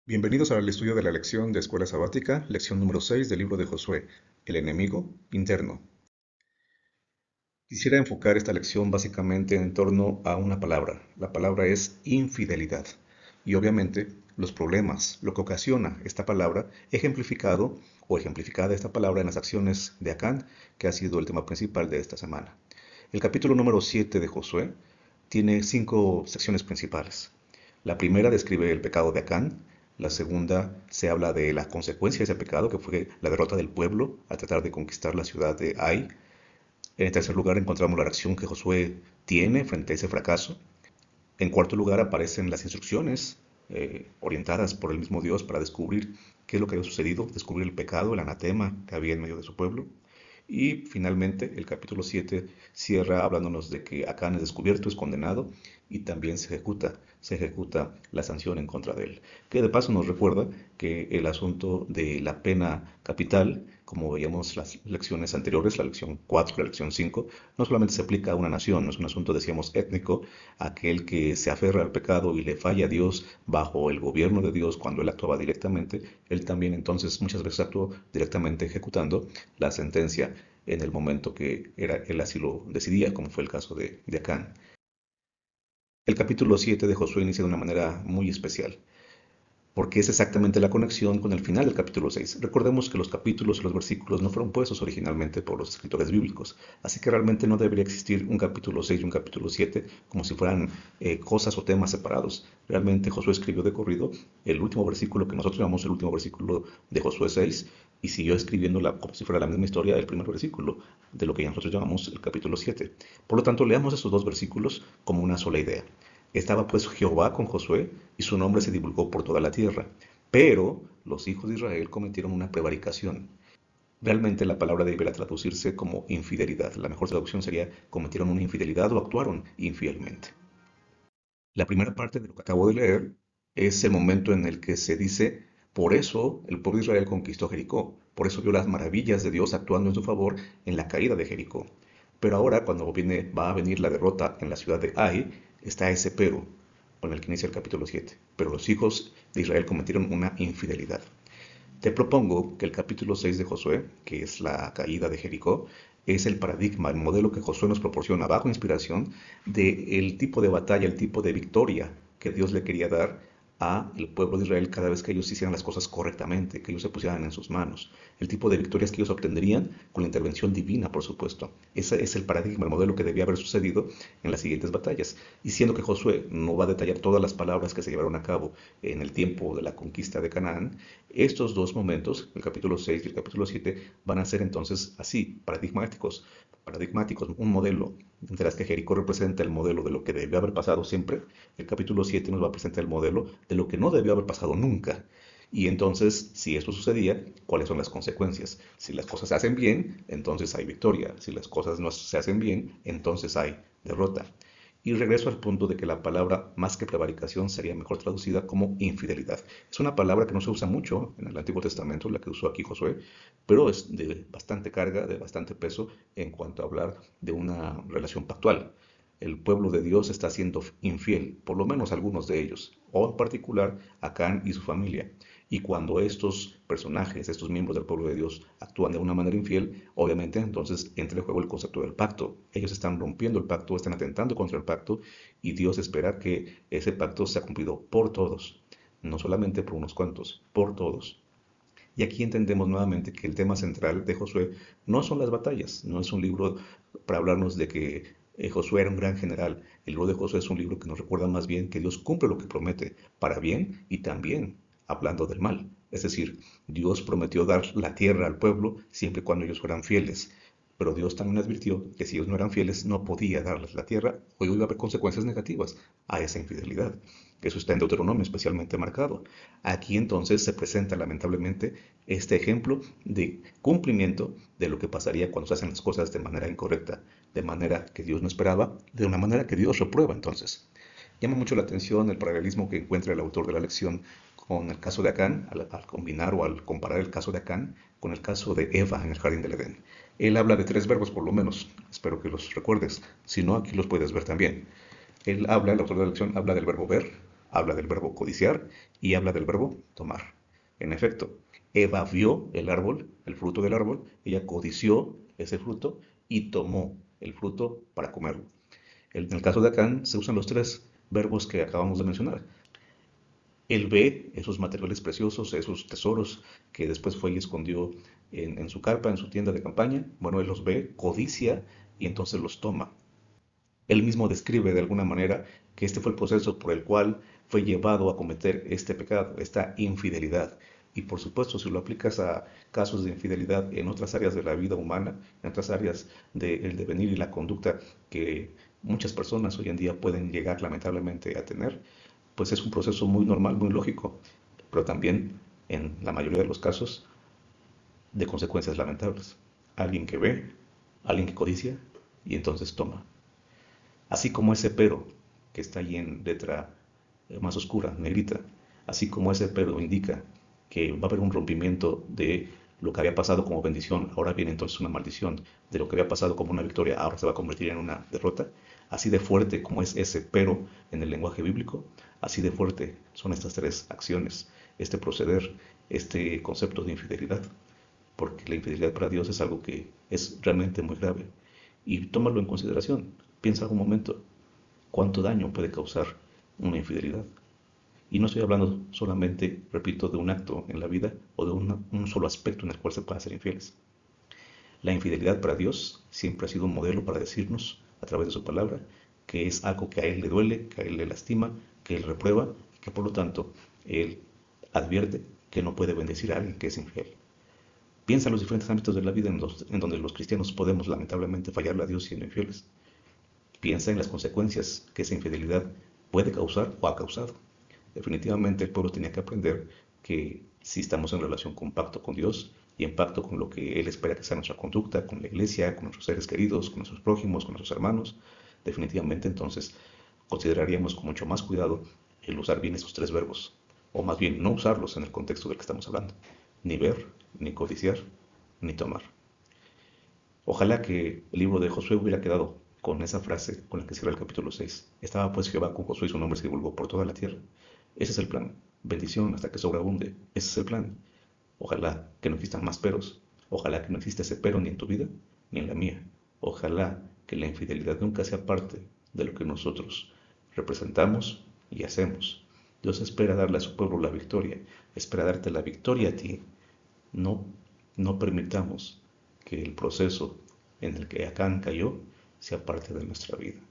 Bienvenidos al estudio de la lección de Escuela Sabática, lección número 6 del libro de Josué, el enemigo interno. Quisiera enfocar esta lección básicamente en torno a una palabra. La palabra es infidelidad. Y obviamente los problemas, lo que ocasiona esta palabra, ejemplificado o ejemplificada esta palabra en las acciones de Acán, que ha sido el tema principal de esta semana. El capítulo número 7 de Josué tiene 5 secciones principales. La primera describe el pecado de Acán. La segunda se habla de la consecuencia de ese pecado, que fue la derrota del pueblo al tratar de conquistar la ciudad de Ai. En tercer lugar encontramos la reacción que Josué tiene frente a ese fracaso. En cuarto lugar aparecen las instrucciones orientadas por el mismo Dios para descubrir qué es lo que había sucedido, descubrir el pecado, el anatema que había en medio de su pueblo. Y finalmente el capítulo 7 cierra hablándonos de que Acán es descubierto, es condenado y también se ejecuta la sanción en contra de él. Que de paso nos recuerda que el asunto de la pena capital, como veíamos las lecciones anteriores, la lección 4 y la lección 5, no solamente se aplica a una nación, no es un asunto, decíamos, étnico, aquel que se aferra al pecado y le falla a Dios bajo el gobierno de Dios cuando él actuaba directamente, él también entonces muchas veces actuó directamente ejecutando la sentencia en el momento que él así lo decidía, como fue el caso de Acán. El capítulo 7 de Josué inicia de una manera muy especial, porque es exactamente la conexión con el final del capítulo 6. Recordemos que los capítulos y los versículos no fueron puestos originalmente por los escritores bíblicos, así que realmente no debería existir un capítulo 6 y un capítulo 7 como si fueran cosas o temas separados. Realmente Josué escribió de corrido el último versículo que nosotros llamamos el último versículo de Josué 6 y siguió escribiéndola como si fuera la misma historia del primer versículo de lo que nosotros llamamos el capítulo 7. Por lo tanto, leamos estos dos versículos como una sola idea. Estaba pues Jehová con Josué, y su nombre se divulgó por toda la tierra. Pero los hijos de Israel cometieron una prevaricación. Realmente la palabra debería traducirse como infidelidad. La mejor traducción sería cometieron una infidelidad o actuaron infielmente. La primera parte de lo que acabo de leer es el momento en el que se dice, por eso el pueblo de Israel conquistó Jericó, por eso vio las maravillas de Dios actuando en su favor en la caída de Jericó. Pero ahora, cuando va a venir la derrota en la ciudad de Ai, está ese pero, con el que inicia el capítulo 7. Pero los hijos de Israel cometieron una infidelidad. Te propongo que el capítulo 6 de Josué, que es la caída de Jericó, es el paradigma, el modelo que Josué nos proporciona bajo inspiración del tipo de batalla, el tipo de victoria que Dios le quería dar al pueblo de Israel cada vez que ellos hicieran las cosas correctamente, que ellos se pusieran en sus manos. El tipo de victorias que ellos obtendrían con la intervención divina, por supuesto. Ese es el paradigma, el modelo que debía haber sucedido en las siguientes batallas. Y siendo que Josué no va a detallar todas las palabras que se llevaron a cabo en el tiempo de la conquista de Canaán, estos dos momentos, el capítulo 6 y el capítulo 7, van a ser entonces así, paradigmáticos, un modelo. Mientras que Jericó representa el modelo de lo que debió haber pasado siempre, el capítulo 7 nos va a presentar el modelo de lo que no debió haber pasado nunca. Y entonces, si esto sucedía, ¿cuáles son las consecuencias? Si las cosas se hacen bien, entonces hay victoria. Si las cosas no se hacen bien, entonces hay derrota. Y regreso al punto de que la palabra más que prevaricación sería mejor traducida como infidelidad. Es una palabra que no se usa mucho en el Antiguo Testamento, la que usó aquí Josué, pero es de bastante carga, de bastante peso en cuanto a hablar de una relación pactual. El pueblo de Dios está siendo infiel, por lo menos algunos de ellos, o en particular Acán y su familia. Y cuando estos personajes, estos miembros del pueblo de Dios actúan de una manera infiel, obviamente entonces entra en juego el concepto del pacto. Ellos están rompiendo el pacto, están atentando contra el pacto y Dios espera que ese pacto sea cumplido por todos, no solamente por unos cuantos, por todos. Y aquí entendemos nuevamente que el tema central de Josué no son las batallas, no es un libro para hablarnos de que Josué era un gran general. El libro de Josué es un libro que nos recuerda más bien que Dios cumple lo que promete, para bien y también hablando del mal. Es decir, Dios prometió dar la tierra al pueblo siempre y cuando ellos fueran fieles. Pero Dios también advirtió que si ellos no eran fieles, no podía darles la tierra o iba a haber consecuencias negativas a esa infidelidad. Eso está en Deuteronomio especialmente marcado. Aquí entonces se presenta lamentablemente este ejemplo de cumplimiento de lo que pasaría cuando se hacen las cosas de manera incorrecta, de manera que Dios no esperaba, de una manera que Dios reprueba entonces. Llama mucho la atención el paralelismo que encuentra el autor de la lección con el caso de Acán, al combinar o al comparar el caso de Acán con el caso de Eva en el jardín del Edén. Él habla de tres verbos por lo menos, espero que los recuerdes, si no aquí los puedes ver también. El autor de la lección habla del verbo ver, habla del verbo codiciar y habla del verbo tomar. En efecto, Eva vio el árbol, el fruto del árbol, ella codició ese fruto y tomó el fruto para comerlo. En el caso de Acán se usan los tres verbos que acabamos de mencionar. Él ve esos materiales preciosos, esos tesoros que después fue y escondió en su carpa, en su tienda de campaña. Bueno, él los ve, codicia y entonces los toma. Él mismo describe de alguna manera que este fue el proceso por el cual fue llevado a cometer este pecado, esta infidelidad. Y por supuesto, si lo aplicas a casos de infidelidad en otras áreas de la vida humana, en otras áreas del devenir y la conducta que muchas personas hoy en día pueden llegar lamentablemente a tener, pues es un proceso muy normal, muy lógico, pero también en la mayoría de los casos de consecuencias lamentables. Alguien que ve, alguien que codicia y entonces toma. Así como ese pero que está ahí en letra más oscura, negrita, así como ese pero indica que va a haber un rompimiento de lo que había pasado como bendición, ahora viene entonces una maldición, de lo que había pasado como una victoria, ahora se va a convertir en una derrota, así de fuerte como es ese pero en el lenguaje bíblico, así de fuerte son estas tres acciones, este proceder, este concepto de infidelidad, porque la infidelidad para Dios es algo que es realmente muy grave. Y tómalo en consideración, piensa un momento, cuánto daño puede causar una infidelidad. Y no estoy hablando solamente, repito, de un acto en la vida o de un solo aspecto en el cual se pueda ser infieles. La infidelidad para Dios siempre ha sido un modelo para decirnos, a través de su palabra, que es algo que a Él le duele, que a Él le lastima, que Él reprueba, que por lo tanto Él advierte que no puede bendecir a alguien que es infiel. Piensa en los diferentes ámbitos de la vida en donde los cristianos podemos lamentablemente fallarle a Dios siendo infieles. Piensa en las consecuencias que esa infidelidad puede causar o ha causado. Definitivamente el pueblo tenía que aprender que si estamos en relación con pacto con Dios y en pacto con lo que Él espera que sea nuestra conducta, con la iglesia, con nuestros seres queridos, con nuestros prójimos, con nuestros hermanos, definitivamente entonces consideraríamos con mucho más cuidado el usar bien esos tres verbos, o más bien no usarlos en el contexto del que estamos hablando, ni ver, ni codiciar, ni tomar. Ojalá que el libro de Josué hubiera quedado con esa frase con la que cierra el capítulo 6. Estaba pues Jehová con Josué y su nombre se divulgó por toda la tierra. Ese es el plan. Bendición hasta que sobreabunde. Ese es el plan. Ojalá que no existan más peros. Ojalá que no exista ese pero ni en tu vida ni en la mía. Ojalá que la infidelidad nunca sea parte de lo que nosotros representamos y hacemos. Dios espera darle a su pueblo la victoria. Espera darte la victoria a ti. No, no permitamos que el proceso en el que Acán cayó sea parte de nuestra vida.